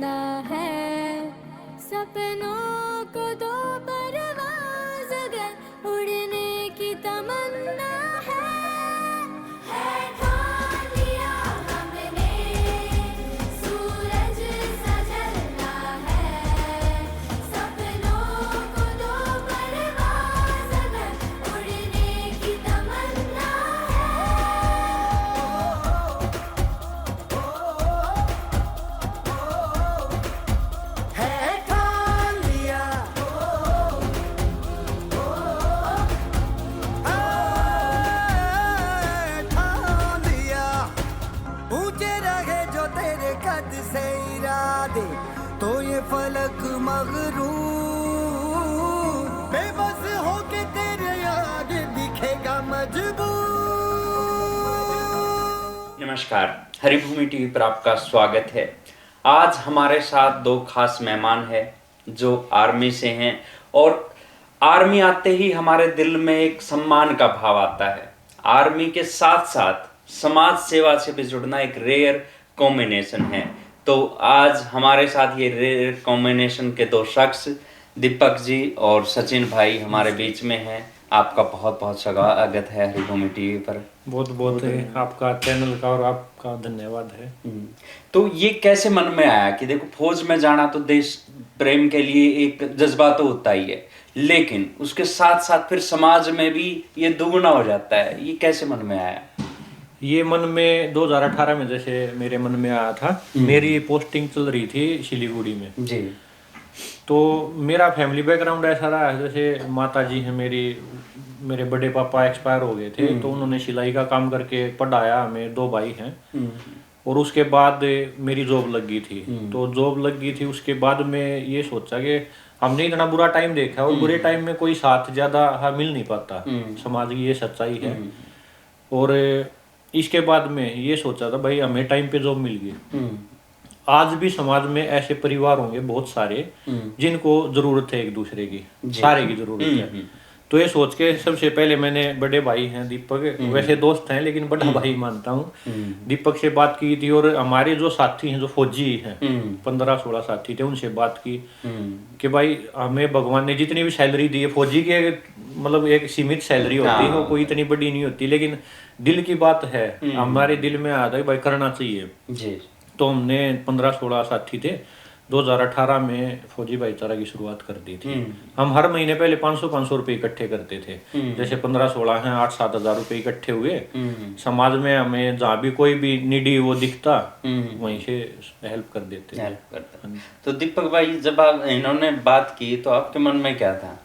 तमन्ना है, सपनों को दो परवाज़ अगर उड़ने की तमन्ना है ठान लिया हमने, सूरज सा जलना है, सपनों को दो परवाज़ अगर उड़ने की तमन्ना है ठान लिया, ठान लिया। ऊंचे रहे जो तेरे कद से इरादे, तो ये फलक मगरूर बेबस होके तेरे याद दिखेगा मजबूर। नमस्कार, हरिभूमि टीवी पर आपका स्वागत है। आज हमारे साथ दो खास मेहमान हैं जो आर्मी से हैं और आर्मी आते ही हमारे दिल में एक सम्मान का भाव आता है। आर्मी के साथ साथ समाज सेवा से भी जुड़ना एक रेयर कॉम्बिनेशन है। तो आज हमारे साथ ये रेयर कॉम्बिनेशन के दो शख्स दीपक जी और सचिन भाई हमारे बीच में हैं। आपका बहुत बहुत स्वागत है हरिभूमि टीवी पर। बहुत बहुत आपका चैनल का और आपका धन्यवाद है। तो ये कैसे मन में आया कि देखो फौज में जाना तो देश प्रेम के लिए एक जज्बा तो होता ही है, लेकिन उसके साथ साथ फिर समाज में भी ये दुगना हो जाता है। ये कैसे मन में आया? ये मन में 2018 में जैसे मेरे मन में आया था। मेरी पोस्टिंग चल रही थी सिलीगुड़ी में जी। तो मेरा फैमिली बैकग्राउंड ऐसा रहा है, जैसे माता जी हैं मेरे बड़े पापा एक्सपायर हो गए थे, तो उन्होंने सिलाई का काम करके पढ़ाया हमें। 2 भाई हैं और उसके बाद मेरी जॉब लग गई थी। तो जॉब लग गई थी, उसके बाद में ये सोचा कि हमने इतना बुरा टाइम देखा और बुरे टाइम में कोई साथ ज्यादा मिल नहीं पाता, समाज की ये सच्चाई है। और इसके बाद में ये सोचा था भाई हमें टाइम पे जॉब मिल गई। आज भी समाज में ऐसे परिवार होंगे बहुत सारे जिनको जरूरत है एक दूसरे की, सारे की जरूरत है। तो ये सोच के सबसे पहले मैंने, बड़े भाई हैं दीपक, वैसे दोस्त हैं लेकिन बड़ा भाई मानता हूँ, दीपक से बात की थी। और हमारे जो साथी हैं जो फौजी हैं 15-16 साथी थे, उनसे बात की कि भाई हमें भगवान ने जितनी भी सैलरी दी है, फौजी की मतलब एक सीमित सैलरी होती है, वो कोई इतनी बड़ी नहीं होती, लेकिन दिल की बात है, हमारे दिल में आता है भाई करना चाहिए जी। तो हमने 15-16 साथी थे 2018 में फौजी भाईचारा की शुरुआत कर दी थी। हम हर महीने पहले 500-500 रुपए इकट्ठे करते थे। जैसे 15-16 हैं, 8-7 हजार रुपए इकट्ठे हुए। समाज में हमें जहाँ भी कोई भी निडी वो दिखता वहीं से हेल्प कर देते। हेल्प करता। तो दीपक भाई, जब आप इन्होंने बात की तो आपके मन में क्या था?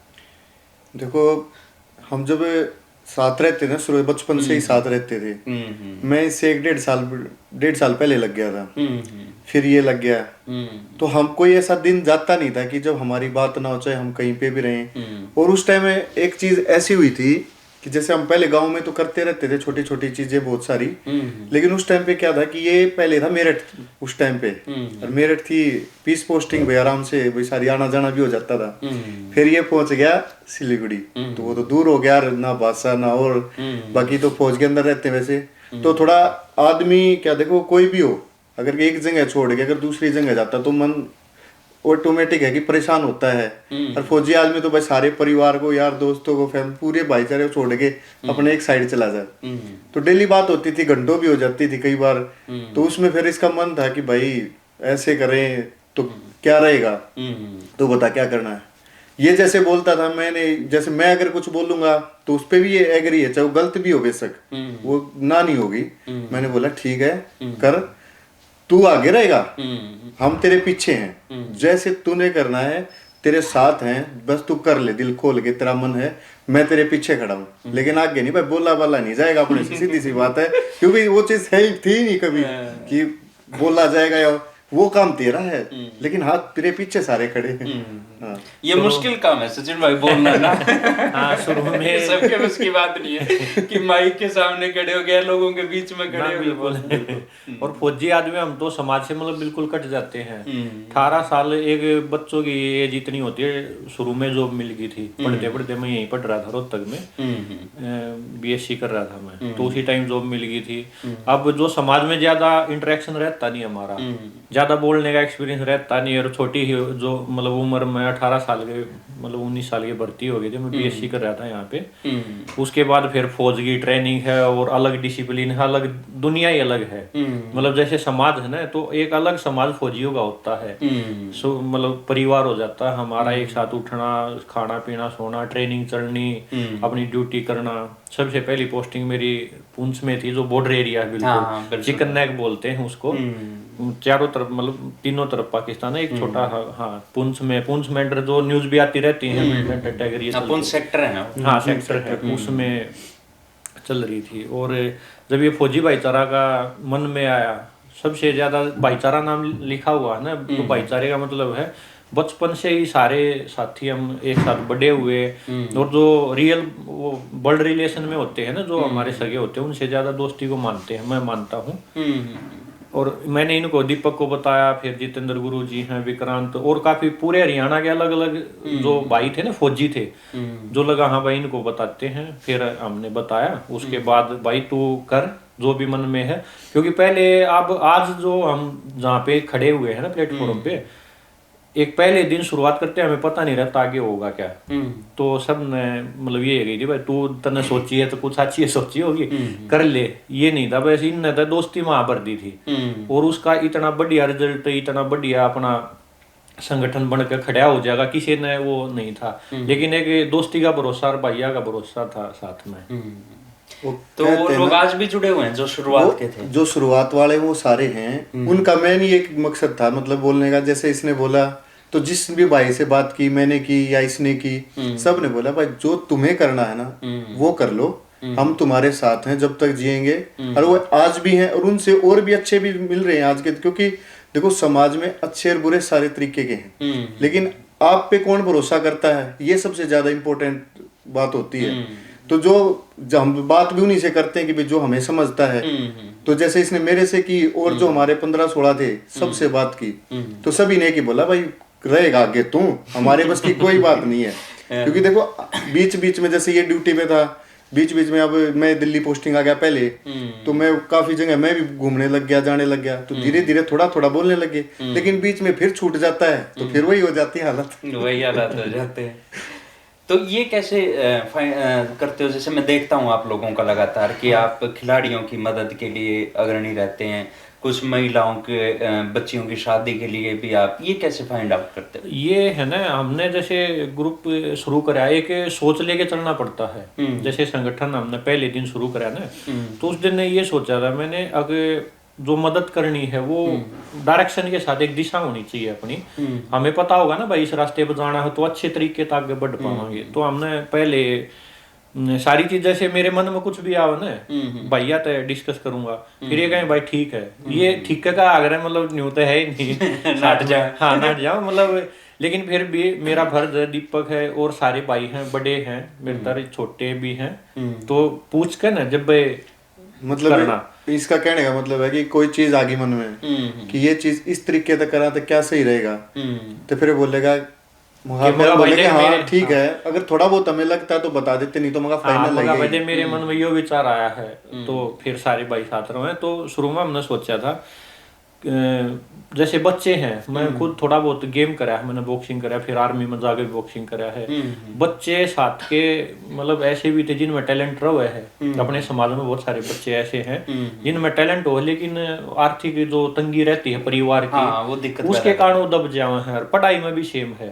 देखो, हम जब साथ रहते थे, शुरू बचपन से ही साथ रहते थे। मैं इससे 1-1.5 साल पहले लग गया था, फिर ये लग गया। तो हम कोई ऐसा दिन जाता नहीं था कि जब हमारी बात ना हो, चाहे हम कहीं पे भी रहें। और उस टाइम में एक चीज ऐसी हुई थी कि जैसे हम पहले गांव में तो करते रहते थे छोटी छोटी चीजें बहुत सारी, लेकिन उस टाइम पे क्या था कि ये पहले था मेरठ उस टाइम पे, और मेरठ थी पीस पोस्टिंग भाई, आराम से भाई सारी आना जाना भी हो जाता था। फिर ये पहुंच गया सिलीगुड़ी, तो वो तो दूर हो गया, ना भाषा ना और बाकी तो फौज के अंदर रहते हैं वैसे। तो थोड़ा आदमी क्या, देखो कोई भी हो, अगर एक जगह छोड़ के अगर दूसरी जगह जाता तो मन ऑटोमेटिक है कि परेशान होता है। और फौजी आदमी तो भाई सारे परिवार को, यार दोस्तों को, फैमिली, पूरे भाईचारे को छोड़ के अपने एक साइड चला जाए। तो डेली बात होती थी, घंटों भी हो जाती थी कई बार। तो उसमें फिर इसका मन था कि भाई ऐसे करें तो क्या रहेगा, तो बता क्या करना है। ये जैसे बोलता था, मैंने जैसे मैं अगर कुछ बोलूंगा तो उस पर भी ये एग्री है, चाहे वो गलत भी हो बेशक, वो ना नहीं होगी। मैंने बोला ठीक है कर, तू आगे रहेगा, हम तेरे पीछे हैं, जैसे तूने करना है तेरे साथ हैं, बस तू कर ले, दिल खोल के, तेरा मन है, मैं तेरे पीछे खड़ा हूँ। लेकिन आगे नहीं भाई, बोला बाला नहीं जाएगा अपने से, सीधी सी बात है। क्योंकि वो चीज है थी नहीं कभी कि बोला जाएगा, या वो काम तेरा है, लेकिन हाथ तेरे पीछे सारे खड़े हैं। हाँ। ये मुश्किल काम है सचिन भाई बोलना ना। हाँ, शुरू में सबके बस की बात नहीं है कि माइक के सामने खड़े हो गए, लोगों के बीच में ना, खड़े हो बिल्कुल। गए। और फौजी आदमी हम तो समाज से मतलब बिल्कुल कट जाते हैं। 18 हम्म। साल एक बच्चों की एज इतनी होती है, शुरू में जॉब मिल गई थी। पढ़ते पढ़ते मैं यहीं पढ़ रहा था रोहतक में, बीएससी कर रहा था मैं, तो उसी टाइम जॉब मिल गई थी। अब जो समाज में ज्यादा इंटरेक्शन रहता नहीं हमारा, ज्यादा बोलने का एक्सपीरियंस रहता नहीं, और छोटी ही जो मतलब उम्र में 18 साल के मतलब 19 साल की भर्ती हो गई थी, मैं बीएससी कर रहा था यहाँ पे। उसके बाद फिर फौज की ट्रेनिंग है और अलग डिसिप्लिन है, अलग दुनिया ही अलग है। मतलब जैसे समाज है ना, तो एक अलग समाज फौजियों का होता है। सो मतलब परिवार हो जाता है हमारा, एक साथ उठना, खाना पीना, सोना, ट्रेनिंग चलनी, अपनी ड्यूटी करना। सबसे पहली पोस्टिंग मेरी पुंछ में थी, जो बॉर्डर एरिया है बिल्कुल, चिकन नेक बोलते हैं उसको। चारों तरफ मतलब तीनों तरफ पाकिस्तान है, एक छोटा हाँ पुंछ में अंडर जो न्यूज भी आती रहती है, मिलिटेंट अटैक ये पुंछ सेक्टर है ना। हाँ सेक्टर है, उसमें चल रही थी। और जब ये फौजी भाईचारा का मन में आया, सबसे ज्यादा भाईचारा नाम लिखा हुआ है ना, तो भाईचारे का मतलब है बचपन से ही सारे साथी हम एक साथ बड़े हुए, और जो रियल वो ब्लड रिलेशन में होते हैं ना, जो हमारे सगे होते हैं, उनसे ज्यादा दोस्ती को मानते हैं, मैं मानता हूँ। और मैंने इनको दीपक को बताया, फिर जितेंद्र गुरु जी हैं, विक्रांत, और काफी पूरे हरियाणा के अलग अलग जो भाई थे ना, फौजी थे, जो लगा हाँ भाई इनको बताते हैं। फिर हमने बताया, उसके बाद भाई तू कर जो भी मन में है, क्योंकि पहले अब आज जो हम जहाँ पे खड़े हुए हैं ना प्लेटफॉर्म पे, एक पहले दिन शुरुआत करते हैं, हमें पता नहीं रहता आगे होगा क्या। तो सब ने मतलब ये गई थी भाई तू तने सोची है तो कुछ अच्छी सोची होगी, कर ले, ये नहीं था वैसे इन तो दोस्ती वहां पर दी थी। और उसका इतना बढ़िया रिजल्ट, इतना बढ़िया अपना संगठन बन के खड़ा हो जाएगा, किसी ने वो नहीं था, लेकिन एक दोस्ती का भरोसा और भैया का भरोसा था साथ में। तो वो लोग आज भी जुड़े हुए हैं जो शुरुआत के थे, जो शुरुआत वाले वो सारे हैं। उनका मेन ही एक मकसद था मतलब बोलने का, जैसे इसने बोला तो जिस भी भाई से बात की मैंने की या इसने की, सब ने बोला भाई जो तुम्हें करना है ना वो कर लो, हम तुम्हारे साथ हैं जब तक जिएंगे। और वो आज भी हैं, और उनसे और भी अच्छे भी मिल रहे हैं आज के, क्योंकि देखो समाज में अच्छे और बुरे सारे तरीके के हैं, लेकिन आप पे कौन भरोसा करता है, ये सबसे ज्यादा इम्पोर्टेंट बात होती है। तो जो हम बात भी उन्हीं से करते हैं कि जो हमें समझता है। तो जैसे इसने मेरे से की, और जो हमारे 15-16 थे सबसे बात की, तो सभी ने की बोला भाई रहेगा आगे तू, हमारे बस की कोई बात नहीं है। क्योंकि देखो बीच बीच में जैसे ये ड्यूटी पे था, बीच बीच में अब मैं दिल्ली पोस्टिंग आ गया पहले, तो मैं काफी जगह मैं भी घूमने लग गया, जाने लग गया, तो धीरे धीरे थोड़ा थोड़ा बोलने लगे, लेकिन बीच में फिर छूट जाता है, तो फिर वही हो जाती है हालत, वही हालत हो जाते हैं। तो ये कैसे करते हो? जैसे मैं देखता हूँ आप लोगों का लगातार कि आप खिलाड़ियों की मदद के लिए अग्रणी रहते हैं, कुछ महिलाओं के बच्चियों की शादी के लिए भी आप, ये कैसे फाइंड आउट करते हो? ये है ना, हमने जैसे ग्रुप शुरू करा, एक सोच लेके चलना पड़ता है। जैसे संगठन हमने पहले दिन शुरू करा ना, तो उस दिन ने ये सोचा था मैंने, अगर जो मदद करनी है वो डायरेक्शन के साथ एक दिशा होनी चाहिए अपनी, हमें पता होगा ना भाई इस रास्ते पर जाना है तो अच्छे तरीके से आगे बढ़ पाएंगे। तो हमने पहले सारी चीज, जैसे मेरे मन में कुछ भी आवे ना भैया तो डिस्कस करूंगा, फिर ये कहें भाई ठीक है, ये ठीक है का आग्रह मतलब न्यू तो है ही नहीं नाट जाओ, हाँ नाट जाओ मतलब, लेकिन फिर भी मेरा फर्ज है, दीपक है और सारे भाई हैं, बड़े हैं मेरे तरह, छोटे भी हैं, तो पूछ कर ना जब मतलब करना। इसका कहने का मतलब है कि कोई चीज आ गई मन में कि ये चीज इस तरीके से करा तो क्या सही रहेगा, तो फिर बोलेगा हाँ ठीक है, अगर थोड़ा बहुत हमें लगता है तो बता देते, नहीं तो मगा फाइनल लगेगा। मेरे मन में ये विचार आया है, तो फिर सारे भाई साथ रहे। तो शुरू में हमने सोचा था जैसे बच्चे हैं, मैं खुद थोड़ा बहुत गेम करा है, मैंने बॉक्सिंग करा, फिर आर्मी में जाके बॉक्सिंग करा है। बच्चे साथ के मतलब ऐसे भी थे जिनमें टैलेंट रहे है, अपने समाज में बहुत सारे बच्चे ऐसे हैं जिनमें टैलेंट हो, लेकिन आर्थिक जो तंगी रहती है परिवार की, वो दिक्कत उसके कारण वो दब जाए हैं। पढ़ाई में भी सेम है।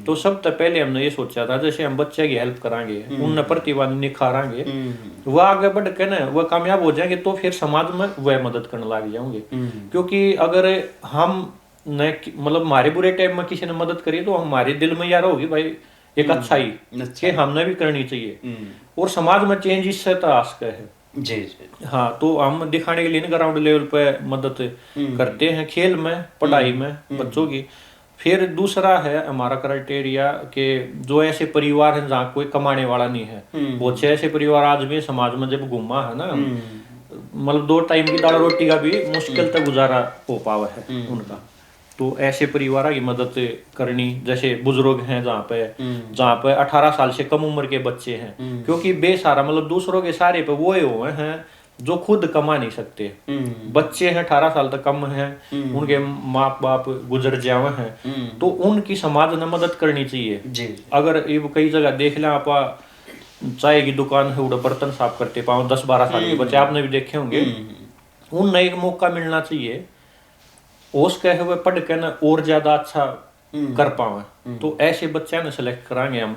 तो सब तो पहले हमने ये सोचा था जैसे हम बच्चे की हेल्प करांगे, उन प्रतिभा निखारांगे, वह आगे बढ़ के ना वह कामयाब हो जाएंगे, तो फिर समाज में वह मदद करने लग जाएंगे। क्योंकि अगर हम न मतलब हमारे बुरे टाइम में किसी ने मदद करी तो हमारे दिल में यार होगी भाई एक अच्छाई कि हमने भी करनी चाहिए, और समाज में चेंज इससे तो आ सकता है। जी जी हाँ, तो हम दिखाने के लिए ग्राउंड लेवल पे मदद करते हैं, खेल में, पढ़ाई में बच्चों की। फिर दूसरा है हमारा क्राइटेरिया कि जो ऐसे परिवार हैं जहाँ कोई कमाने वाला नहीं है। बहुत से ऐसे परिवार आज भी समाज में जब घूमा है ना, मतलब 2 टाइम की दाल रोटी का भी मुश्किल तक गुजारा हो पावा है उनका। तो ऐसे परिवार की मदद करनी, जैसे बुजुर्ग हैं जहाँ पे 18 साल से कम उम्र के बच्चे हैं, क्योंकि बेसारा मतलब दूसरों के सारे पे वो हुए हैं जो खुद कमा नहीं सकते। बच्चे हैं 18 साल तक कम हैं, उनके माँ बाप गुजर जाए हैं, तो उनकी समाज ने मदद करनी चाहिए जी। अगर ये कई जगह देख लें आप, चाय की दुकान है, उड़ा बर्तन साफ करते पाओ 10-12 साल के बच्चे, आपने भी देखे होंगे। उन्हें एक मौका मिलना चाहिए, उसके हुए पढ़ के ना और ज्यादा अच्छा कर पावे। तो ऐसे बच्चे ने सेलेक्ट कराएंगे हम,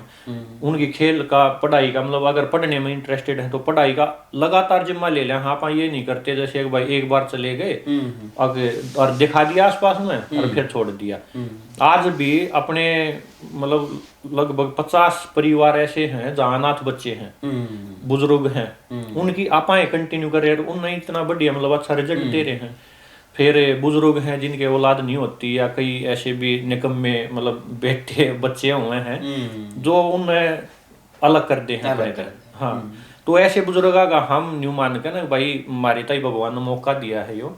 उनकी खेल का, पढ़ाई का, मतलब अगर पढ़ने में इंटरेस्टेड है तो पढ़ाई का लगातार जिम्मा ले लें। हाँ, ये नहीं करते जैसे एक बार चले गए और दिखा दिया आसपास में और फिर छोड़ दिया। आज भी अपने मतलब लगभग 50 परिवार ऐसे हैं जहाँ अनाथ बच्चे हैं, बुजुर्ग हैं, उनकी आपाएं कंटिन्यू कर रहे हैं, उन्हें इतना बढ़िया मतलब अच्छा रिजल्ट दे रहे हैं। फिर बुजुर्ग हैं जिनके औलाद नहीं होती, या कई ऐसे भी निकम्मे मतलब बेटे बच्चे हुए हैं जो उन्हें अलग कर दे हैं। हाँ, तो ऐसे बुजुर्ग का हम न्यू मान के ना भाई हमारे ताई भगवान ने मौका दिया है, यो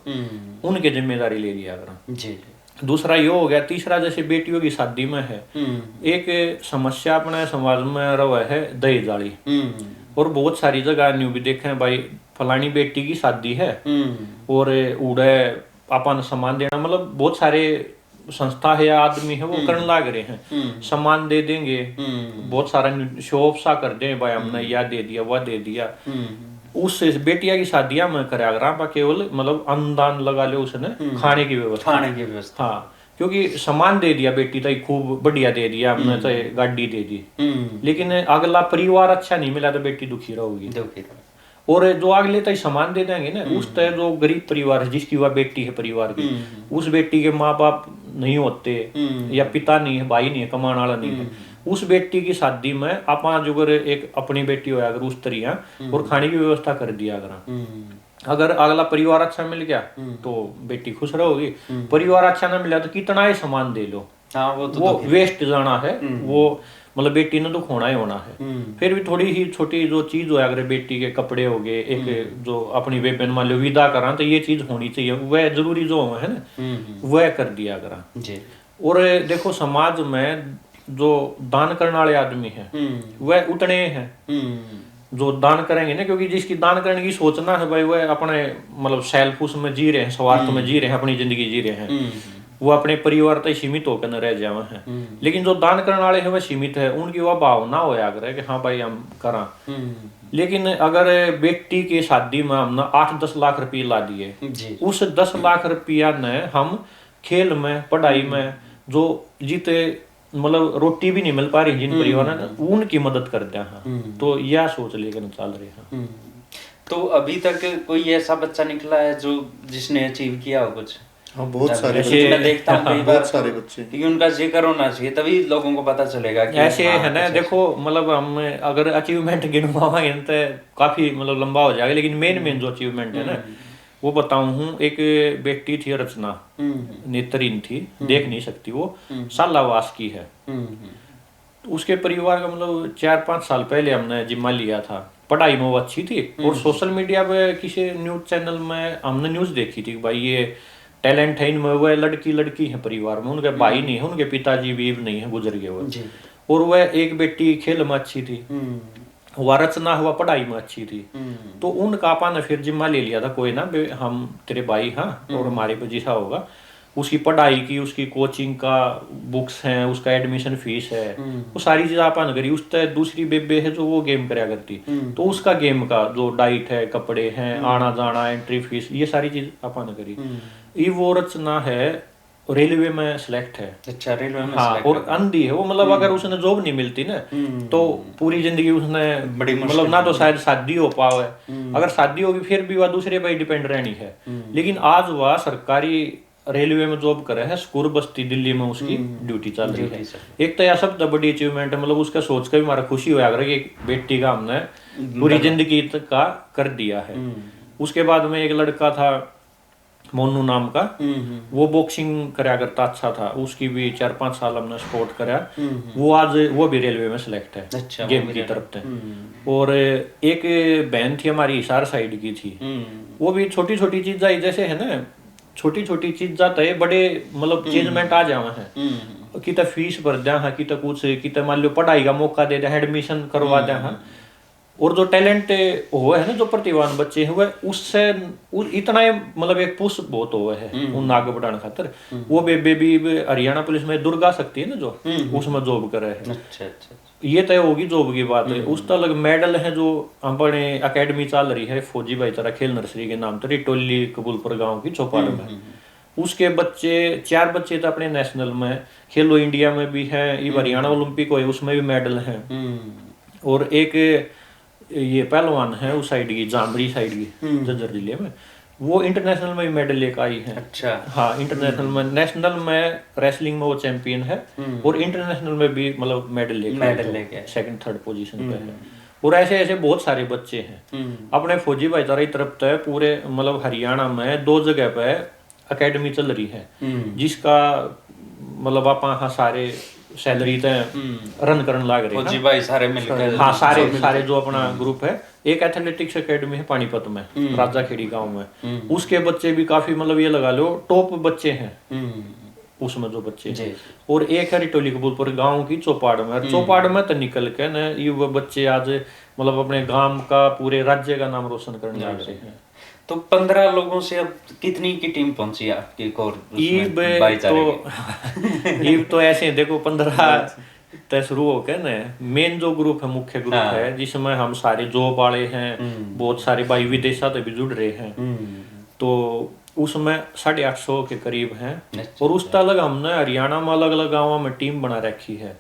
उनकी जिम्मेदारी ले लिया करा जी। दूसरा ये हो गया। तीसरा, जैसे बेटियों की शादी में है एक समस्या अपने समाज में रहा है दहेज वाली, और बहुत सारी जगह न्यू भी देखे हैं भाई, फलानी बेटी की शादी है और उड़े अपन सामान देना, मतलब बहुत सारे संस्था है या आदमी है वो करने लग रहे हैं, सामान दे देंगे, बहुत सारा शो ऑफ सा कर दे भाई, हमने यह दे दिया वह दे दिया। उस बेटिया की शादियां में करा केवल मतलब अनुदान लगा ले उसने, खाने की व्यवस्था। हाँ, क्योंकि सामान दे दिया बेटी तो खूब बढ़िया दे दिया हमने, तो गाड़ी दे दी, लेकिन अगला परिवार अच्छा नहीं मिला तो बेटी दुखी रहोगी। और जो अगले तक सामान दे देंगे ना, उस तरह जो गरीब परिवार है जिसकी वह बेटी है परिवार की, उस बेटी के माँ बाप नहीं होते या पिता नहीं है, भाई नहीं है, कमाने वाला नहीं है, उस बेटी की शादी में आप जो एक अपनी बेटी हो अगर उस तरह और खाने की व्यवस्था कर दिया अगर अगला परिवार अच्छा मिल गया तो बेटी खुश रहोगी। परिवार अच्छा ना मिला तो कितना ही सामान दे लो, वो वेस्ट जाना है, वो मतलब बेटी ने दुख होना ही होना है। फिर भी थोड़ी ही छोटी जो चीज हो अगर बेटी के कपड़े हो गए, एक जो अपनी बेबन मान लो विदा करा, तो ये चीज होनी चाहिए, वह जरूरी जो है ना वह कर दिया करा जी। और देखो समाज में जो दान करने वाले आदमी है वह उतने हैं जो दान करेंगे ना, क्योंकि जिसकी दान करने की सोचना है भाई वह अपने मतलब सेल्फ उसमें जी रहे हैं, स्वार्थ में जी रहे हैं, अपनी जिंदगी जी रहे हैं, वो अपने परिवार तक सीमित होकर न रह जावे हैं। लेकिन जो दान करने वाले हैं वह सीमित है, उनकी वह भावना होया करे कि हाँ भाई हम करा। लेकिन अगर बेटी के शादी में हमने 8-10 लाख रुपये ला दिए, उस 10 लाख रुपया ने हम खेल में, पढ़ाई में जो जीते मतलब रोटी भी नहीं मिल पा रही जिन परिवार ने, उनकी मदद करते हैं। तो यह सोच लेकर चल रहे हैं। तो अभी तक कोई ऐसा बच्चा निकला है जो जिसने अचीव किया हो कुछ? हाँ, बहुत सारे बच्चे मैं देखता हूँ कई बार, बहुत सारे बच्चे, क्योंकि उनका जिक्र होना चाहिए तभी लोगों को पता चलेगा कि ऐसे है ना। देखो मतलब हम अगर अचीवमेंट गिनवाएंगे तो काफी मतलब लंबा हो जाएगा, लेकिन मेन जो अचीवमेंट है ना वो बताऊं हूँ। एक बेटी थी रचना, नेत्रहीन थी, देख नहीं सकती, वो सालावास की है। उसके परिवार का मतलब 4-5 साल पहले हमने जिम्मा लिया था। पढ़ाई में वो अच्छी थी और सोशल मीडिया पे किसी न्यूज चैनल में हमने न्यूज देखी थी भाई ये टैलेंट है इनमें, वह लड़की है परिवार में, उनके भाई नहीं है, उनके पिताजी भी नहीं है, गुजर गए वो। और वह एक बेटी खेल में अच्छी थी, वह रचना हुआ पढ़ाई में अच्छी थी, तो उनका आपा ने फिर जिम्मा ले लिया था, कोई ना हम तेरे भाई हाँ और हमारे पे जैसा होगा, उसकी पढ़ाई की, उसकी कोचिंग का बुक्स हैं, उसका एडमिशन फीस है, वो सारी चीज आपा ने करी। उस तरह दूसरी बेबे है जो वो गेम कराया करती, तो उसका गेम का जो डाइट है, कपड़े हैं, आना जाना, एंट्री फीस, ये सारी चीज आपा ने करी। ये वो रचना है रेलवे में सिलेक्ट है। अच्छा, रेलवे में हाँ, और अंधी है वो, मतलब अगर उसने जॉब नहीं मिलती ना तो पूरी जिंदगी उसने मतलब ना तो शायद शादी हो पावे, अगर शादी होगी फिर भी वह दूसरे पर डिपेंड रहनी है। लेकिन आज वह सरकारी रेलवे में जॉब करे है, स्कूर बस्ती दिल्ली में उसकी ड्यूटी चल रही है। एक तो यह सब बड़ी अचीवमेंट है, मतलब उसका सोच कर भी हमारा खुशी होया कि एक बेटी का हमने पूरी जिंदगी का कर दिया है। उसके बाद में एक लड़का था मोनू नाम का, वो बॉक्सिंग करा करता, अच्छा था, उसकी भी 4-5 साल हमने सपोर्ट करा। वो आज वो भी रेलवे में सेलेक्ट है, अच्छा, गेम की तरफ से। और एक बहन थी हमारी हिसार साइड की थी, वो भी छोटी छोटी चीज आई, जैसे है ना छोटी छोटी चीज जाता है बड़े मतलब चेंजमेंट आ जावा है, कि फीस भर दिया हाँ, कि कुछ कि मान लो पढ़ाई का मौका दे दिया, एडमिशन करवा दिया हाँ। और जो टैलेंट हुआ है ना, जो प्रतिभावान बच्चे हुए उससे इतना मतलब एक पुश बहुत हुआ है उन आगे बढ़ाने खातर। वो बेबी भी हरियाणा पुलिस में दुर्गा शक्ति है ना जो, उसमें जॉब कर रहे हैं। अच्छा अच्छा, ये तय होगी जॉब की बात है। उस तरह मेडल है जो अपने अकेडमी चल रही है फौजी भाईचारा खेल नर्सरी के नाम से, टोली कबूलपुर गांव की चौपाल में। उसके बच्चे 4 बच्चे तो अपने नेशनल में, खेलो इंडिया में भी है, ये हरियाणा ओलंपिक हुए उसमें भी मेडल है। और एक ये पहलवान है उस साइड की, जामरी साइड की जज्जर जिले में, वो इंटरनेशनल में भी मेडल लेकर आई है। अच्छा, हाँ, इंटरनेशनल में, नेशनल में रेसलिंग में वो चैंपियन है, और इंटरनेशनल में भी मतलब मेडल लेके 2nd 3rd पोजीशन पे है। और ऐसे ऐसे बहुत सारे बच्चे हैं अपने फौजी भाईचारा की तरफ से। पूरे मतलब हरियाणा में 2 जगह पे अकेडमी चल रही है, जिसका मतलब आप हाँ सारे सैलरी तो रन करने लाग रहे हैं फौजी भाई सारे मिलकर। हाँ, सारे जो अपना ग्रुप है। एक एथलेटिक्स एकेडमी है पानीपत में, राजा खेड़ी गांव में, उसके बच्चे भी काफी मतलब ये लगा लो टॉप बच्चे हैं उसमें जो बच्चे हैं। और एक है रिटोली कबूलपुर गांव की चौपाड़ में, चौपाड़ में तो निकल के ना ये वो बच्चे आज मतलब अपने गांव का पूरे राज्य का नाम रोशन करने लग रहे हैं। तो 15 लोगों से अब कितनी की टीम पहुंची आपकी कोर तो ऐसे देखो 15 तय शुरू हो गए ना। मेन जो ग्रुप है, मुख्य ग्रुप है, जिसमें हम सारे जॉब वाले हैं, बहुत सारे भाई विदेशा से भी जुड़ रहे हैं, तो उसमें 850 के करीब हैं। और उस तरह हमने हरियाणा में अलग अलग गाँव में टीम बना रखी है।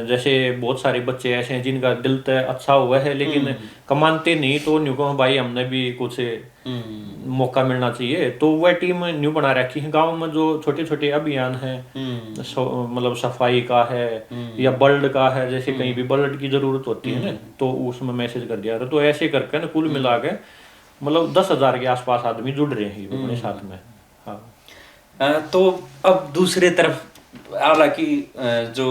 जैसे बहुत सारे बच्चे ऐसे हैं जिनका दिल तो अच्छा हुआ है लेकिन कमाते नहीं, तो न्यू को भाई हमने भी कुछ मौका मिलना चाहिए, तो वह टीम न्यू बना रखी है। गांव में जो छोटे छोटे अभियान है, मतलब सफाई का है या ब्लड का है, जैसे कहीं भी ब्लड की जरूरत होती है ना, तो उसमें मैसेज कर दिया था। तो ऐसे करके ना कुल मिला के मतलब 10,000 के आसपास आदमी जुड़ रहे हैं अपने साथ में। हाँ, तो अब दूसरे तरफ हालांकि जो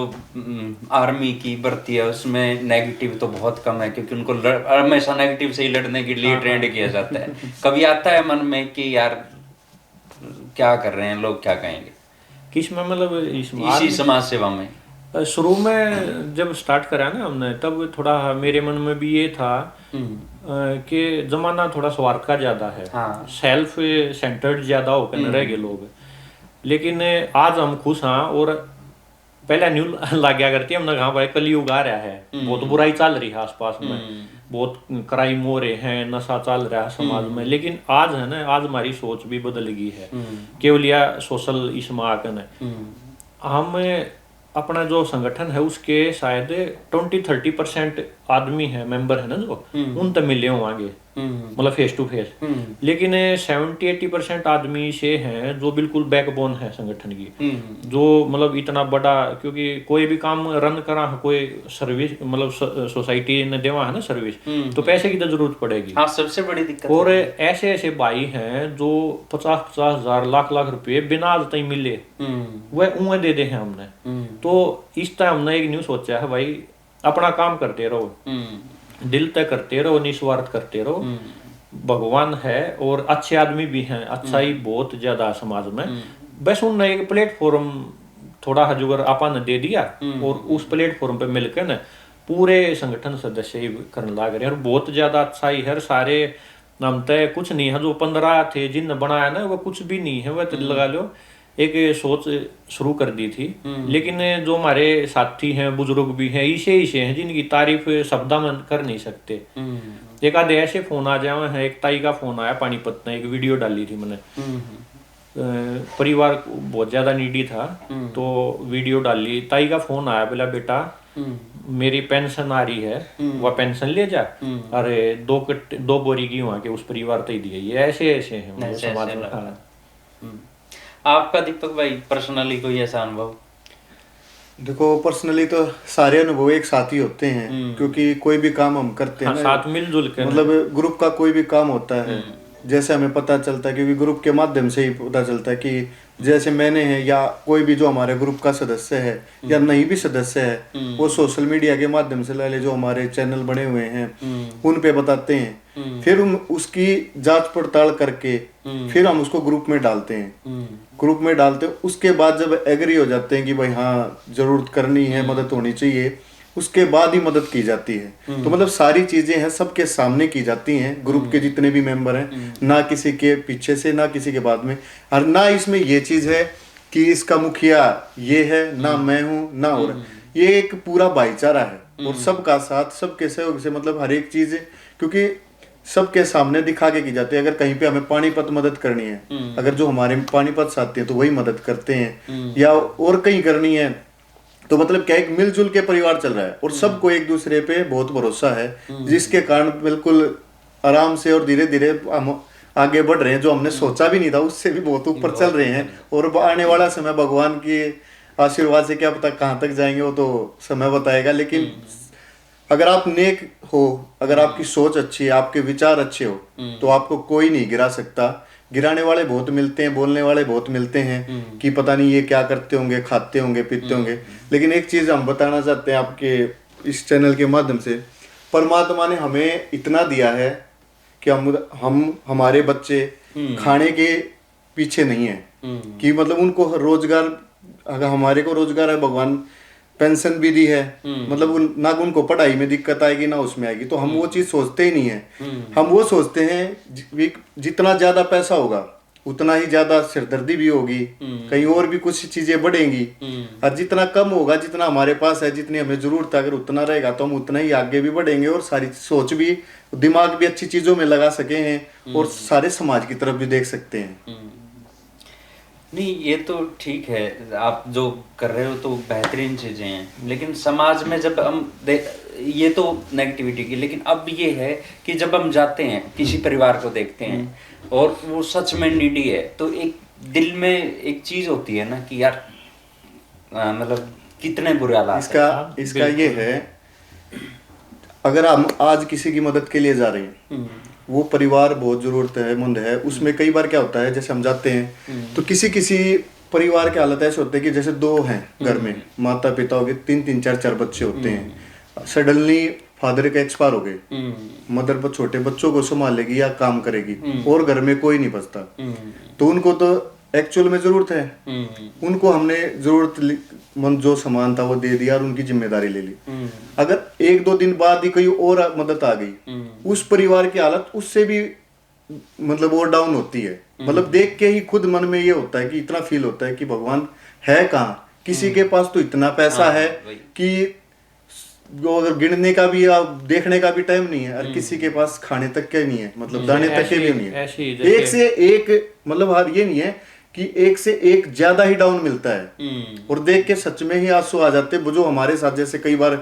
आर्मी की भर्ती है उसमें नेगेटिव तो बहुत कम है, क्योंकि उनको हमेशा नेगेटिव से ही लड़ने के लिए ट्रेंड किया जाता है। कभी आता है मन में कि यार क्या कर रहे हैं लोग, क्या कहेंगे किस में, मतलब इसी समाज सेवा में? शुरू में जब स्टार्ट करा ना हमने, तब थोड़ा मेरे मन में भी ये था कि जमाना थोड़ा स्वार्थ का ज्यादा है, सेल्फ सेंटर्ड ज्यादा होकर रह गए लोग। लेकिन आज हम खुश हैं। और पहले न्यू लग गया करती है हमने कहा भाई कलयुग आ रहा है, बहुत बुराई चल रही है आसपास में, बहुत क्राइम हो रहे हैं, नशा चल रहा है समाज में। लेकिन आज है ना, आज हमारी सोच भी बदल गई है। केवल यह सोशल इसमें आकर हम अपना जो संगठन है उसके शायद 20-30% आदमी है, मेंबर है ना जो, उन तक मिले होंगे मतलब फेस टू फेस। लेकिन 70-80% आदमी से हैं जो बिल्कुल बैकबोन है संगठन की, जो मतलब इतना बड़ा, क्योंकि कोई भी काम रन करा, कोई सर्विस मतलब सोसाइटी ने देवा है ना सर्विस, तो पैसे की तो जरूरत पड़ेगी। हाँ, सबसे बड़ी दिक्कत। और ऐसे ऐसे भाई हैं जो 50-50 हजार लाख रुपए बिना आज तक मिले वह उन्हें दे दे हैं हमने। तो इस टाइम हमने एक न्यूज सोचा है भाई, अपना काम करते रहो, दिल तय करते रहो, निस्वार्थ करते रहो। भगवान है और अच्छे आदमी भी हैं, अच्छा ही बहुत ज्यादा समाज में। बस उन्होंने एक प्लेटफॉर्म थोड़ा हजुगर आपा ने दे दिया, और उस प्लेटफॉर्म पे मिलकर ना पूरे संगठन सदस्य ही करने लग रहे हैं। और बहुत ज्यादा अच्छा ही है। सारे नाम तय कुछ नहीं है, जो 15 थे जिन बनाया ना, वो कुछ भी नहीं है। वह लगा लो एक सोच शुरू कर दी थी। लेकिन जो हमारे साथी हैं, बुजुर्ग भी हैं, इसे हैं जिनकी तारीफ शब्दा में कर नहीं सकते। एक आधे ऐसे फोन आ जाए हैं। एक ताई का फोन आया पानीपत में, एक वीडियो डाली थी मैंने, परिवार बहुत ज्यादा नीडी था, तो वीडियो डाली, ताई का फोन आया, बोला बेटा मेरी पेंशन आ रही है, वह पेंशन ले जा, अरे 2 बोरी की वहां के उस परिवार तक दिए। ये ऐसे ऐसे हैं समाज में। आपका दीपक भाई पर्सनली कोई ऐसा अनुभव? देखो पर्सनली तो सारे अनुभव एक साथ ही होते हैं, क्योंकि कोई भी काम हम करते हैं साथ मिलजुल के, मतलब ग्रुप का कोई भी काम होता है जैसे हमें पता चलता है, क्योंकि ग्रुप के माध्यम से ही पता चलता है कि जैसे मैंने है या कोई भी जो हमारे ग्रुप का सदस्य है या नहीं भी सदस्य है, वो सोशल मीडिया के माध्यम से ले जो हमारे चैनल बने हुए हैं उन पे बताते हैं, फिर हम उसकी जांच पड़ताल करके फिर हम उसको ग्रुप में डालते हैं। ग्रुप में डालते हैं, उसके बाद जब एग्री हो जाते हैं कि भाई हाँ जरूरत करनी है, मदद होनी चाहिए, उसके बाद ही मदद की जाती है। तो मतलब सारी चीजें हैं सबके सामने की जाती हैं, ग्रुप के जितने भी मेंबर हैं, ना किसी के पीछे से ना किसी के बाद में, और ना इसमें ये चीज है कि इसका मुखिया ये है ना मैं हूँ ना और ये एक पूरा भाईचारा है और सबका साथ सबके सहयोग से मतलब हर एक चीज, क्योंकि सबके सामने दिखा के की जाती है। अगर कहीं पे हमें पानीपत मदद करनी है, अगर जो हमारे पानीपत से आते हैं तो वही मदद करते हैं, या और कहीं करनी है, तो मतलब क्या एक मिलजुल के परिवार चल रहा है और सबको एक दूसरे पे बहुत भरोसा है, जिसके कारण बिल्कुल आराम से और धीरे धीरे हम आगे बढ़ रहे हैं। जो हमने सोचा भी नहीं था उससे भी बहुत ऊपर चल रहे हैं, और आने वाला समय भगवान के आशीर्वाद से क्या पता कहाँ तक जाएंगे, वो तो समय बताएगा। लेकिन अगर आप नेक हो, अगर आपकी सोच अच्छी है, आपके विचार अच्छे हो, तो आपको कोई नहीं गिरा सकता। गिराने वाले बहुत मिलते हैं, बोलने वाले बहुत मिलते हैं कि पता नहीं ये क्या करते होंगे, खाते होंगे, पीते होंगे। लेकिन एक चीज हम बताना चाहते हैं आपके इस चैनल के माध्यम से, परमात्मा ने हमें इतना दिया है कि हम हमारे बच्चे खाने के पीछे नहीं है, कि मतलब उनको रोजगार, अगर हमारे को रोजगार है, भगवान पेंशन भी दी है, मतलब ना उनको पढ़ाई में दिक्कत आएगी ना उसमें आएगी, तो हम वो चीज सोचते ही नहीं है। हम वो सोचते हैं जितना ज्यादा पैसा होगा उतना ही ज्यादा सिरदर्दी भी होगी, कहीं और भी कुछ चीजें बढ़ेंगी, और जितना कम होगा, जितना हमारे पास है, जितनी हमें जरूरत है, अगर उतना रहेगा तो हम उतना ही आगे भी बढ़ेंगे और सारी सोच भी, दिमाग भी अच्छी चीजों में लगा सके हैं और सारे समाज की तरफ भी देख सकते हैं। नहीं, ये तो ठीक है, आप जो कर रहे हो तो बेहतरीन चीजें हैं, लेकिन समाज में जब हम ये तो नेगेटिविटी की, लेकिन अब ये है कि जब हम जाते हैं किसी परिवार को देखते हैं और वो सच में नीडी है, तो एक दिल में एक चीज होती है ना कि यार मतलब कितने बुरे हालात हैं। इसका ये है, अगर हम आज किसी की मदद के लिए जा रहे हैं, वो परिवार बहुत जरूरत है मंद है, उसमें कई बार क्या होता है, जैसे हम जाते हैं तो किसी परिवार के हालत ऐसे होते हैं कि जैसे दो हैं घर में, माता पिता हो गए, 3-3 4-4 बच्चे होते हैं, सडनली फादर का एक्सपायर हो गए, मदर पर छोटे बच्चों को संभालेगी या काम करेगी और घर में कोई नहीं बचता, तो उनको तो एक्चुअल में जरूरत है, उनको हमने जरूरतमंद जो सामान था वो दे दिया और उनकी जिम्मेदारी ले ली। अगर 1-2 दिन बाद ही कोई और मदद आ गई, उस परिवार की हालत उससे भी मतलब और डाउन होती है। मतलब देख के ही खुद मन में ये होता है कि इतना फील होता है कि भगवान है कहाँ, किसी के पास तो इतना पैसा है कि जो अगर गिनने का भी या देखने का भी टाइम नहीं है, और किसी के पास खाने तक के नहीं है, मतलब दाने तक के भी नहीं है। एक से एक मतलब हर ये नहीं है कि एक से एक ज्यादा ही डाउन मिलता है, और देख के सच में ही आंसू आ जाते हैं। जो हमारे साथ जैसे कई बार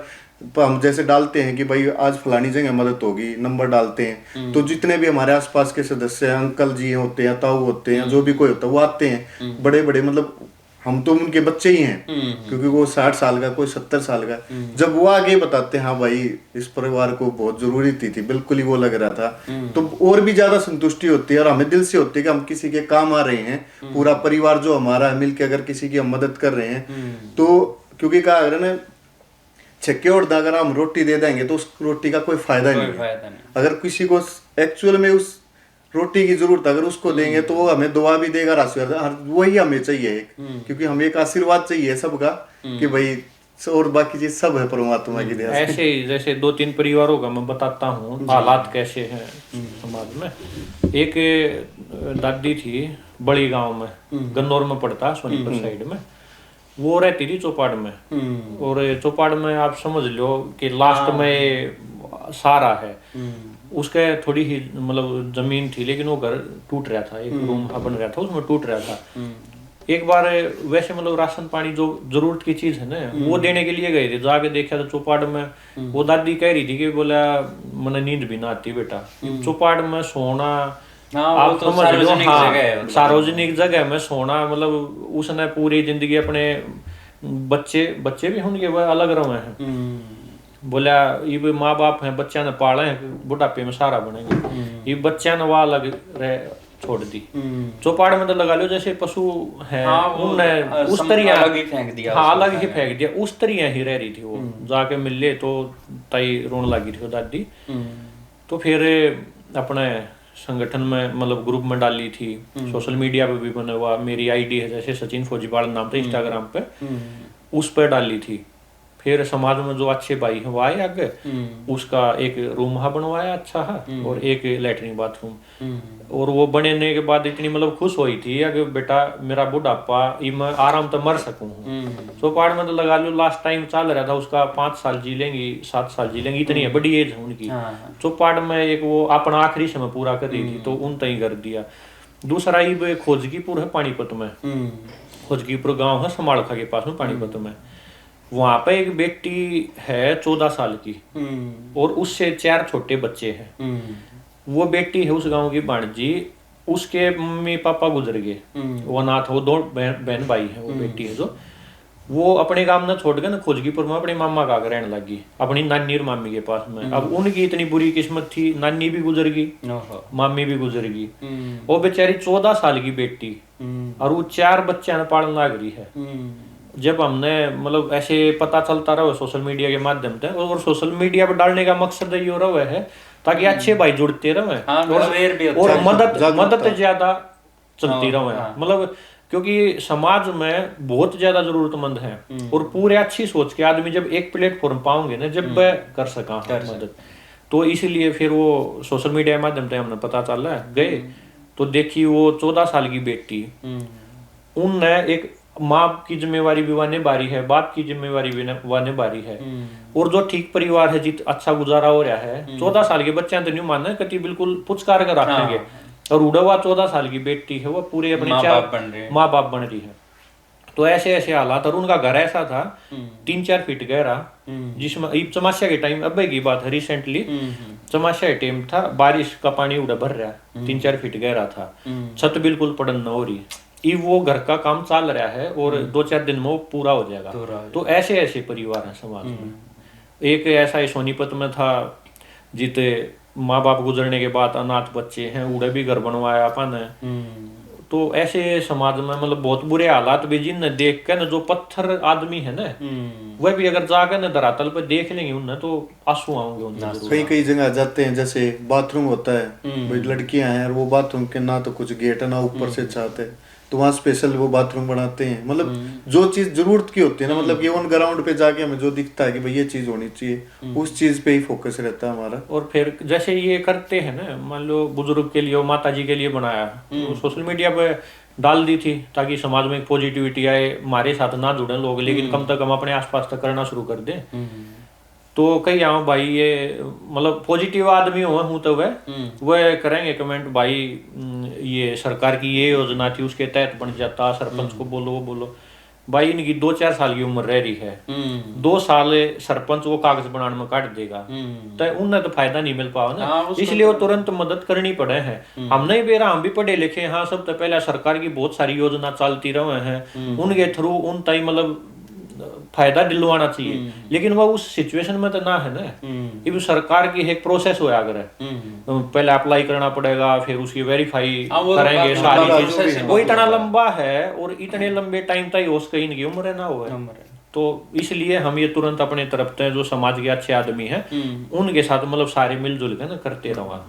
हम जैसे डालते हैं कि भाई आज फलानी जगह मदद होगी, नंबर डालते हैं, तो जितने भी हमारे आसपास के सदस्य हैं, अंकल जी होते हैं, ताऊ होते हैं, जो भी कोई होता है वो आते हैं, बड़े बड़े, मतलब हम तो उनके बच्चे ही हैं, क्योंकि वो 60 साल का, कोई 70 साल का, जब वो आगे बताते हैं हाँ भाई इस परिवार को बहुत जरूरी थी बिल्कुल ही वो लग रहा था, तो और भी ज्यादा संतुष्टि होती है और हमें दिल से होती है कि हम किसी के काम आ रहे हैं, पूरा परिवार जो हमारा है मिलकर अगर किसी की हम मदद कर रहे हैं। तो क्योंकि कहा अगर ना छक्के और अगर हम रोटी दे देंगे तो उस रोटी का कोई फायदा नहीं है। अगर किसी को एक्चुअल में उस रोटी की जरूरत अगर उसको देंगे तो वो हमें दुआ भी देगा, आशीर्वाद वही हमें चाहिए, क्योंकि हमें एक आशीर्वाद चाहिए सबका कि भाई, और बाकी चीज सब है परमात्मा की दया से। ऐसे ही जैसे 2-3 परिवारों का मैं बताता हूँ हालात कैसे हैं समाज में। एक दादी थी बड़ी गांव में, गन्नौर में पड़ता सोनीपत साइड में, वो रहती थी चौपाड़ में, और चौपाड़ में आप समझ लो कि लास्ट में सारा है, उसके थोड़ी ही मतलब जमीन थी, लेकिन वो घर टूट रहा था, एक रूम बन रहा था उसमें टूट रहा था। एक बार वैसे मतलब राशन पानी जो जरूरत की चीज है ना वो देने के लिए गए थे, जाके देखा तो चौपाड़ में वो दादी कह रही थी कि बोला मैंने नींद भी ना आती बेटा, चौपाड़ में सोना आप समझ लो, हाँ सार्वजनिक जगह में सोना, मतलब उसने पूरी जिंदगी अपने बच्चे भी उनके अलग रहे हैं, बोला ये भी माँ बाप हैं, बच्चा ने पाले हैं, बुढ़ापे में सारा बनेंगे, ये बच्चा ने वहाँ लग रहे छोड़ दी। चौपाड़ में तो लगा लो जैसे पशु है, उनने उस तरह अलग ही फेंक दिया। हाँ, अलग ही फेंक दिया, उस तरह ही रह रही थी वो। जाके मिले तो ताई रोने लगी थी वो दादी। तो फिर अपने संगठन में मतलब ग्रुप में डाली थी, सोशल मीडिया पे भी बना हुआ, मेरी आईडी है जैसे सचिन फौजीवाल नाम था इंस्टाग्राम पे, उस पर डाली थी। फिर समाज में जो अच्छे भाई हैं वो आए आगे, उसका एक रूम हा बनवाया अच्छा है और एक लैट्रिन बाथरूम। और वो बनने के बाद इतनी मतलब खुश हुई थी कि बेटा मेरा बुढ़ापा मैं आराम तो मर सकूं। चौपाड़ में तो लगा लो लास्ट टाइम चल रहा था उसका 5 साल जी लेंगी, 7 साल जी लेंगी, इतनी है बड़ी एज है उनकी। चौपाड़ में एक वो अपना आखिरी समय पूरा कर रही थी तो उन तय कर दिया। दूसरा ये खोजकीपुर है पानीपत में, खोजकीपुर गाँव है समाड़खा के पास में पानीपत में। वहां पे एक बेटी है 14 साल की और उससे 4 छोटे बच्चे हैं। वो बेटी है उस गांव की भांजी, उसके मम्मी पापा गुजर गए, वो अनाथ, वो 2 बहन भाई है। वो बेटी है जो वो अपने गांव न छोड़ के ना खोजकीपुर में अपने मामा का रहने लगी, अपनी नानी और मामी के पास में। अब उनकी इतनी बुरी किस्मत थी, नानी भी गुजर गई, मामी भी गुजर गई, वो बेचारी 14 साल की बेटी और वो 4 बच्चे पालन लग रही है। जब हमने मतलब ऐसे पता चलता रहा सोशल मीडिया के माध्यम से, और सोशल मीडिया पर डालने का मकसद ये हो रहा है ताकि अच्छे भाई जुड़ते रहे और मदद ज्यादा चलती रहे। मतलब क्योंकि समाज में बहुत ज्यादा जरूरतमंद है और पूरे अच्छी सोच के आदमी जब एक प्लेटफॉर्म पाओगे ना, जब वह कर सका मदद, तो इसलिए फिर वो सोशल मीडिया के माध्यम से हमने पता चला गए तो देखी वो 14 साल की बेटी, उनने एक माँ की जिम्मेवारी भी वाने बारी है, बाप की जिम्मेवारी भी वाने बारी है। और जो ठीक परिवार है जित अच्छा गुजारा हो रहा है, 14 साल के बच्चे तो नहीं मानना कति बिल्कुल पुचकार कर रखेंगे। और उड़वा 14 साल की बेटी है वो पूरे अपने माँ बाप बन रही है। तो ऐसे ऐसे हालात, और उनका घर ऐसा था 3-4 फीट गहरा, जिसमें चमाशा के टाइम, अब की बात है रिसेंटली, चमाशा के टाइम था, बारिश का पानी उड़ा भर रहा, 3-4 फीट गहरा था, छत बिल्कुल पड़न न हो रही। वो घर का काम चल रहा है और 2-4 दिन में वो पूरा हो जाएगा। तो ऐसे ऐसे परिवार हैं समाज में। एक ऐसा ही सोनीपत में था जिते माँ बाप गुजरने के बाद अनाथ बच्चे हैं, उड़े भी घर बनवाया अपन है। तो ऐसे समाज में मतलब बहुत बुरे हालात भी जिन देख के न, जो पत्थर आदमी है ना, वह भी अगर जाकर न धरातल पे देख लेंगे उन्हें तो आंसू आएंगे उन्हें। कई कई जगह जाते हैं, जैसे बाथरूम होता है, भाई लड़कियां हैं और वो बाथरूम के ना तो कुछ गेट है ना ऊपर से छत है, तो वहाँ स्पेशल वो बाथरूम बनाते हैं। मतलब जो चीज जरूरत की होती है ना, मतलब कि ऑन ग्राउंड पे जाके हमें जो दिखता है कि भाई ये चीज होनी चाहिए, उस चीज पे ही फोकस रहता है हमारा। और फिर जैसे ये करते हैं ना, मान लो बुजुर्ग के लिए, माता जी के लिए बनाया, तो सोशल मीडिया पे डाल दी थी ताकि समाज में पॉजिटिविटी आए, हमारे साथ ना जुड़े लोग, लेकिन कम से कम अपने आसपास तक करना शुरू कर दे। तो कई यहाँ भाई ये मतलब पॉजिटिव आदमी हूँ तो वह करेंगे कमेंट, भाई ये सरकार की ये योजना थी उसके तहत बन जाता, सरपंच को बोलो वो बोलो। भाई इनकी 2-4 साल की उम्र रह रही है, 2 साल सरपंच वो कागज बनाने में काट देगा, तो उन्हें तो फायदा नहीं मिल पाओ ना, इसलिए वो तुरंत मदद करनी पड़े हैं। हम नहीं बेरा, हम भी पढ़े लिखे, हाँ सब तो पहले सरकार की बहुत सारी योजना चलती रहे हैं, उनके थ्रू उन तय मतलब फायदा दिलवाना चाहिए, लेकिन वह उस सिचुएशन में तो ना है ना। ये सरकार की एक प्रोसेस हो अगर पहले अप्लाई करना पड़ेगा, फिर उसकी वेरीफाई करेंगे सारी चीज, वो इतना लंबा है और इतने लंबे टाइम तक हो सके इनकी उम्र ना हो। तो इसलिए हम ये तुरंत अपने तरफ से जो समाज के अच्छे आदमी हैं उनके साथ मतलब सारे मिलजुल के ना करते रहो।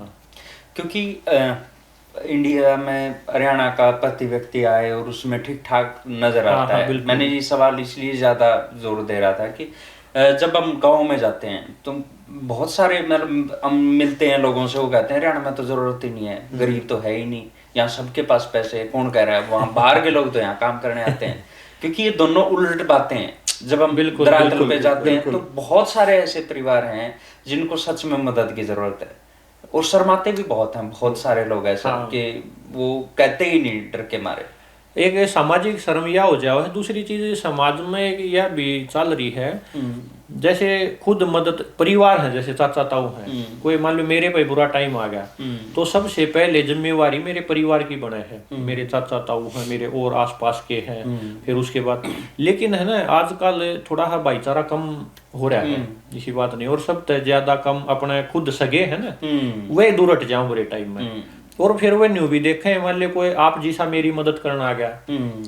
क्योंकि इंडिया में हरियाणा का प्रति व्यक्ति आए और उसमें ठीक ठाक नजर आता है। मैंने ये सवाल इसलिए ज्यादा जोर दे रहा था कि जब हम गांव में जाते हैं तो बहुत सारे मतलब हम मिलते हैं लोगों से, वो कहते हैं हरियाणा में तो जरूरत ही नहीं है, गरीब तो है ही नहीं, यहाँ सबके पास पैसे है, कौन कह रहा है, वहाँ बाहर के लोग तो यहाँ काम करने आते हैं। क्योंकि ये दोनों उलट बातें हैं। जब हम धरातल पे जाते हैं तो बहुत सारे ऐसे परिवार हैं जिनको सच में मदद की जरूरत है, और शर्माते भी बहुत हैं बहुत सारे लोग ऐसा कि वो कहते ही नहीं डर के मारे। एक सामाजिक शर्म यह हो जाओ है। दूसरी चीज समाज में एक यह भी चल रही है, जैसे खुद मदद परिवार है, जैसे चाचा ताऊ है, कोई मान लो मेरे पे बुरा टाइम आ गया तो सबसे पहले जिम्मेवारी मेरे परिवार की बने है, मेरे चाचा ताऊ हैं, मेरे और आसपास के हैं, फिर उसके बाद। लेकिन है ना आजकल थोड़ा सा भाईचारा कम हो रहा है, इसी बात नहीं, और सब ज्यादा कम अपने खुद सगे है ना वे दूर हट जाऊं बुरे टाइम में, और फिर वह न्यू भी देखे, मान लो कोई आप जैसा मेरी मदद करना आ गया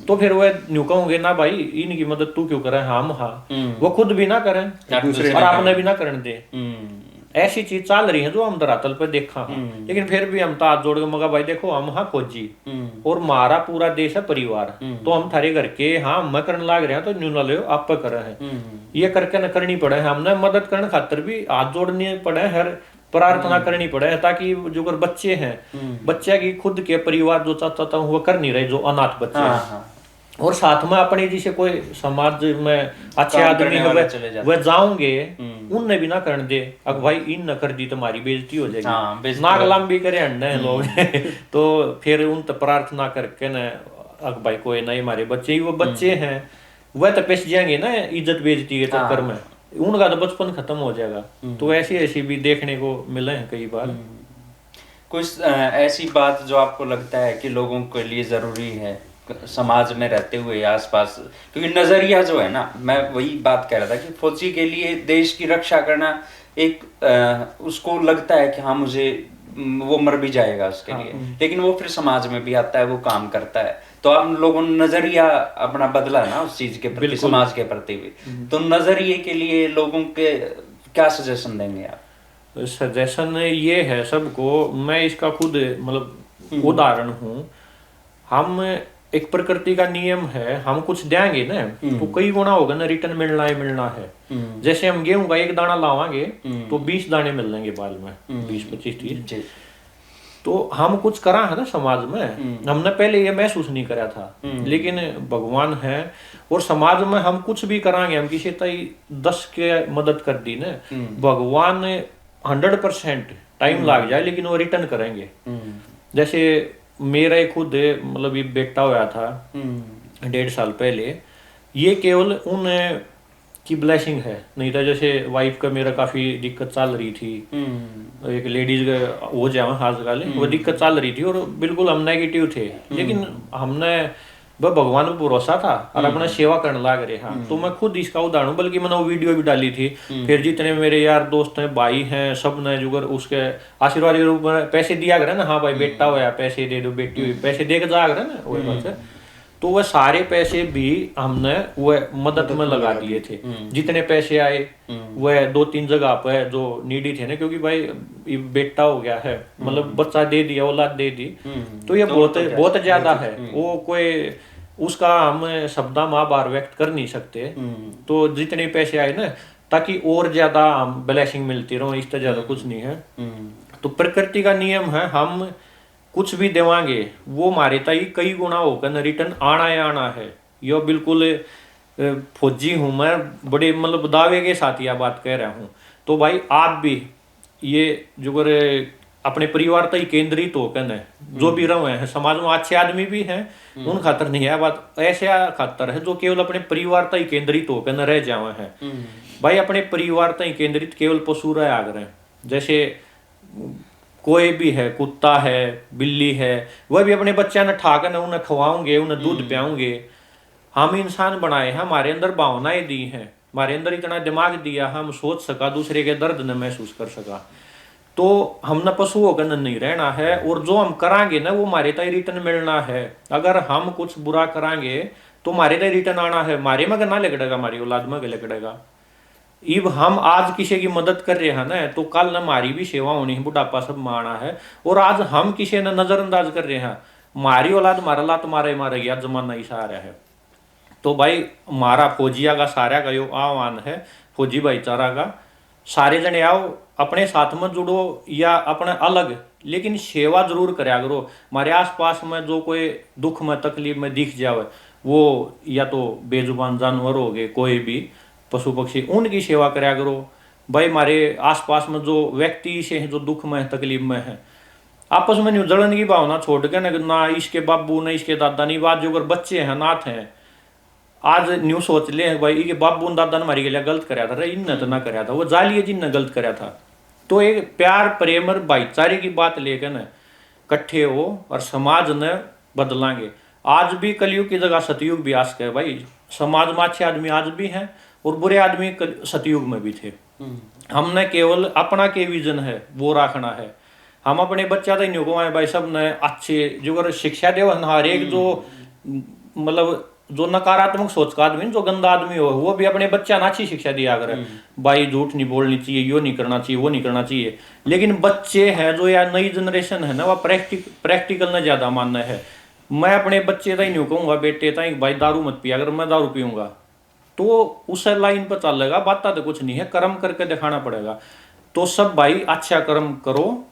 तो फिर वह न्यू कहोगे ना भाई इनकी मदद तू क्यों करे, हम हाँ वो खुद भी ना करें और आपने भी ना करने दे। ऐसी चीज चल रही है जो हम धरातल पे देखा है। लेकिन फिर भी हम तो हाथ जोड़ के मगा भाई देखो हम हाँ फौजी और हमारा पूरा देश है परिवार, तो हम थारे घर के हाँ मैं करने लाग रहे हैं तो न्यू ना लो आप पे करे है, ये करके न करनी पड़े है, हमने मदद करने खातर भी हाथ जोड़ने पड़े, हर प्रार्थना करनी पड़े, ताकि जो अगर बच्चे हैं बच्चे की खुद के परिवार जो चाहता हूँ वो कर नहीं रहे, जो अनाथ बच्चे हैं, और साथ में अपने जैसे कोई समाज में अच्छे आदमी है वह जाओगे उनने भी ना करने दे, अब भाई इन न कर दी तुम्हारी बेइज्जती हो जाएगी, नाक लंबी करे अन्य लोग तो फिर उन तो प्रार्थना करके न अब भाई कोई नहीं हमारे बच्चे ही वो बच्चे हैं वह तो पेश जाएंगे ना इज्जत बेइज्जती के चक्कर में, उनका तो बचपन खत्म हो जाएगा। तो ऐसी ऐसी भी देखने को मिले हैं कई बार। कुछ ऐसी बात जो आपको लगता है कि लोगों के लिए जरूरी है समाज में रहते हुए आसपास, क्योंकि नजरिया जो है ना, मैं वही बात कह रहा था कि फौजी के लिए देश की रक्षा करना एक उसको लगता है कि हाँ मुझे वो मर भी जाएगा उसके लिए, लेकिन वो फिर समाज में भी आता है, वो काम करता है, तो आप लोगों ने नजरिया अपना बदला ना उस चीज के प्रति, समाज के प्रति भी। तो नजरिए के लिए लोगों के क्या सजेशन देंगे आप? सजेशन ये है सबको, मैं इसका खुद मतलब उदाहरण हूँ, हम एक प्रकृति का नियम है, हम कुछ देंगे ना तो कई गुना होगा ना, रिटर्न मिलना ही मिलना है। जैसे हम गेहूं का एक दाना लावांगे तो 20 दाने मिल जाएंगे बाद में, 20 25 30। तो हम कुछ करा है ना समाज में, हमने पहले ये महसूस नहीं करा था, लेकिन भगवान है और समाज में हम कुछ भी करांगे, हम किसी तई 10 के मदद कर दी ना, भगवान 100% टाइम लग जाए लेकिन वो रिटर्न करेंगे। जैसे मेरा खुद मतलब ये बेटा हुआ था 1.5 साल पहले, ये केवल उन की ब्लेसिंग है, नहीं तो जैसे वाइफ का मेरा काफी दिक्कत चल रही थी, एक लेडीज हो जाए आजकल वो दिक्कत चल रही थी और बिल्कुल हम नेगेटिव थे, लेकिन हमने वह भगवान पर भरोसा था और अपना सेवा करने लग रहे हैं। तो मैं खुद इसका उदाहरण, बल्कि मैंने वो वीडियो भी डाली थी, फिर जितने मेरे यार दोस्त हैं भाई हैं सब ने जुगर उसके आशीर्वाद के रूप में पैसे दिया करे ना, हाँ भाई बेटा हुआ पैसे दे दो, बेटी हुई पैसे दे के जा करे ना वही बात है, तो वह सारे पैसे भी हमने वह मदद में लगा दिए थे। जितने पैसे आए वह 2-3 जगह पे जो नीडी थे ना, क्योंकि भाई बेटा हो गया है मतलब बच्चा दे दिया, औलाद दे दी, तो ये बहुत ज्यादा है, वो कोई उसका हम शब्दा माँ बार व्यक्त कर नहीं सकते। तो जितने पैसे आए ना ताकि और ज्यादा हम ब्लेसिंग मिलती रहो, इससे ज्यादा कुछ नहीं है। तो प्रकृति का नियम है, हम कुछ भी देवांगे वो हमारे ताई कई गुना होकर रिटर्न आना ही आना है। यो बिल्कुल फौजी हूं मैं, बड़े मतलब दावे के साथ यह बात कह रहा हूं। तो भाई आप भी ये जो अपने परिवार तक केंद्रित होकर न जो भी रहे हैं, समाज में अच्छे आदमी भी हैं उन खातर नहीं है बात, ऐसे खातर है जो केवल अपने परिवार तक केंद्रित होकर न रह जावे हैं। भाई अपने परिवार तक केंद्रित केवल पशु रहे आग रहे, जैसे कोई भी है, कुत्ता है, बिल्ली है, वह भी अपने बच्चा ने ठाकर उन्हें खवाओगे, उन्हें दूध पियाओगे। हम इंसान बनाए हैं, हमारे अंदर भावनाएं दी हैं, हमारे अंदर इतना दिमाग दिया, हम सोच सका, दूसरे के दर्द ने महसूस कर सका। तो हमने पशु होकर नहीं रहना है, और जो हम करांगे ना वो हमारे तक रिटर्न मिलना है। अगर हम कुछ बुरा करांगे तो हमारे तक रिटर्न आना है, हमारे में ना लगड़ेगा, हमारी औलाद में लगड़ेगा। इब हम आज किसी की मदद कर रहे हैं ना, तो कल हमारी भी सेवा होनी है, बुढ़ापा सब माना है। और आज हम किसी ने नजरअंदाज कर रहे हैं, हमारी औलाद हमारा लात मारे गया, जमाना ही सारा है। तो भाई हमारा फौजिया का सारा का यो आह्वान है, फौजी भाईचारा का, सारे जने आओ, अपने साथ में जुड़ो या अपने अलग, लेकिन सेवा जरूर करया करो। हमारे आसपास में जो कोई दुख में तकलीफ में दिख जावे, वो या तो बेजुबान जानवर हो गए, कोई भी पशु पक्षी, उनकी सेवा करया करो। भाई हमारे आसपास में जो व्यक्ति से जो दुख में तकलीफ में है, आपस में नहीं जलन की भावना छोड़ के ना इसके बाबू ना इसके दादा नहीं, बात जो अगर बच्चे हैं नाथ हैं आज न्यू सोच ले भाई ये बाबू ने दादा ने हमारे के लिए गलत कराया था, इनने तो ना कराया था, वो जालिए जिनने गलत कराया था। तो एक प्यार प्रेम और भाईचारे की बात लेकर न इकट्ठे हो और समाज ने बदलांगे। आज भी कलयुग की जगह सतयुग भी आस है भाई, समाज में अच्छे आदमी आज भी हैं और बुरे आदमी सतयुग में भी थे। हमने केवल अपना के विजन है वो रखना है। हम अपने बच्चा तो नहीं को भाई सब ने अच्छे जो अगर शिक्षा दे हर एक जो मतलब जो नकारात्मक सोच का आदमी जो गंदा आदमी हो वो भी अपने बच्चा ना अच्छी शिक्षा दिया करे, भाई झूठ नहीं बोलनी चाहिए, यो नहीं करना चाहिए, वो नहीं करना चाहिए। लेकिन बच्चे हैं जो या नई जनरेशन है ना वह प्रैक्टिकल ने ज्यादा मानना है। मैं अपने बच्चे का ही नहीं कहूंगा बेटे ताई भाई दारू मत पिया, अगर मैं दारू पीऊंगा तो उस लाइन पर चलेगा, बात तो कुछ नहीं है, कर्म करके दिखाना पड़ेगा। तो सब भाई अच्छा कर्म करो,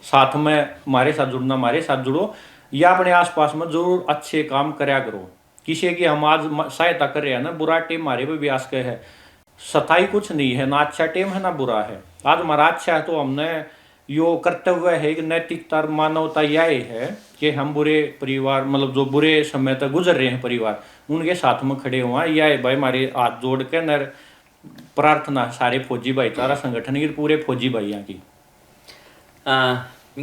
साथ में हमारे साथ जुड़ना, हमारे साथ जुड़ो या अपने आसपास में जरूर अच्छे काम करया करो। किसी की हम आज सहायता कर रहे हैं ना, बुरा टेम हमारे पे भी आस के है, सताई कुछ नहीं है, ना अच्छा टेम है ना बुरा है। आज हमारा अच्छा है तो हमने यो कर्तव्य है कि नैतिकता मानवता यह है कि हम बुरे परिवार मतलब जो बुरे समय तक गुजर रहे हैं परिवार उनके साथ में खड़े हुआ। यह भाई हमारे हाथ जोड़ के न प्रार्थना सारे फौजी भाईचारा संगठन की पूरे फौजी भाइयों की।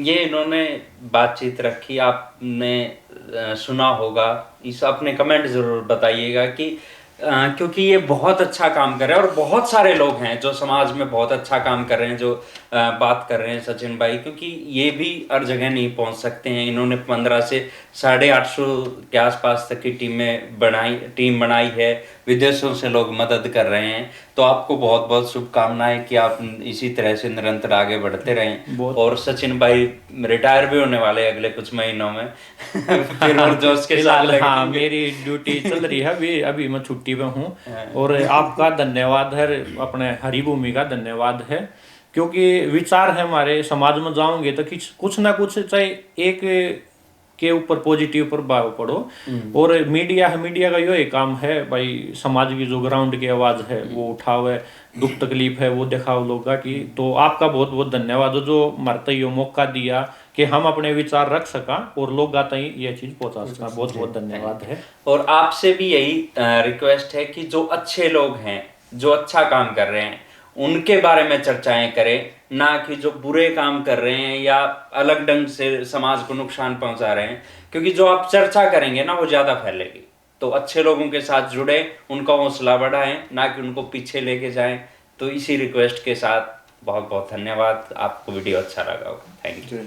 ये इन्होंने बातचीत रखी, आपने सुना होगा, इस अपने कमेंट जरूर बताइएगा कि क्योंकि ये बहुत अच्छा काम कर रहे हैं और बहुत सारे लोग हैं जो समाज में बहुत अच्छा काम कर रहे हैं जो बात कर रहे हैं सचिन भाई, क्योंकि ये भी हर जगह नहीं पहुंच सकते हैं। इन्होंने 15 से 850 के आसपास तक की टीम बनाई है, विदेशों से लोग मदद कर रहे हैं। तो आपको बहुत बहुत शुभकामनाएं कि आप इसी तरह से निरंतर आगे बढ़ते रहें। और सचिन भाई रिटायर भी होने वाले अगले कुछ महीनों में फिर और जोश के साथ लगेंगे। हाँ, मेरी ड्यूटी चल रही है, अभी मैं छुट्टी पे हूँ। और आपका धन्यवाद है, अपने हरिभूमि का धन्यवाद है, क्योंकि विचार है हमारे समाज में जाओगे तो कुछ ना कुछ चाहे एक के ऊपर पॉजिटिव प्रभाव पड़ो। और मीडिया का यही काम है भाई, समाज की जो ग्राउंड की आवाज है वो उठावे, दुख तकलीफ है वो दिखाओ लोगों की। तो आपका बहुत बहुत धन्यवाद जो मरते ही मौका दिया कि हम अपने विचार रख सका और लोग तक ये चीज पहुंचा सका। बहुत बहुत धन्यवाद है। और आपसे भी यही रिक्वेस्ट है कि जो अच्छे लोग हैं जो अच्छा काम कर रहे हैं उनके बारे में चर्चाएं करें, ना कि जो बुरे काम कर रहे हैं या अलग ढंग से समाज को नुकसान पहुंचा रहे हैं, क्योंकि जो आप चर्चा करेंगे ना वो ज्यादा फैलेगी। तो अच्छे लोगों के साथ जुड़े, उनका हौसला बढ़ाएं, ना कि उनको पीछे लेके जाएं। तो इसी रिक्वेस्ट के साथ बहुत बहुत धन्यवाद। आपको वीडियो अच्छा लगा होगा, थैंक यू।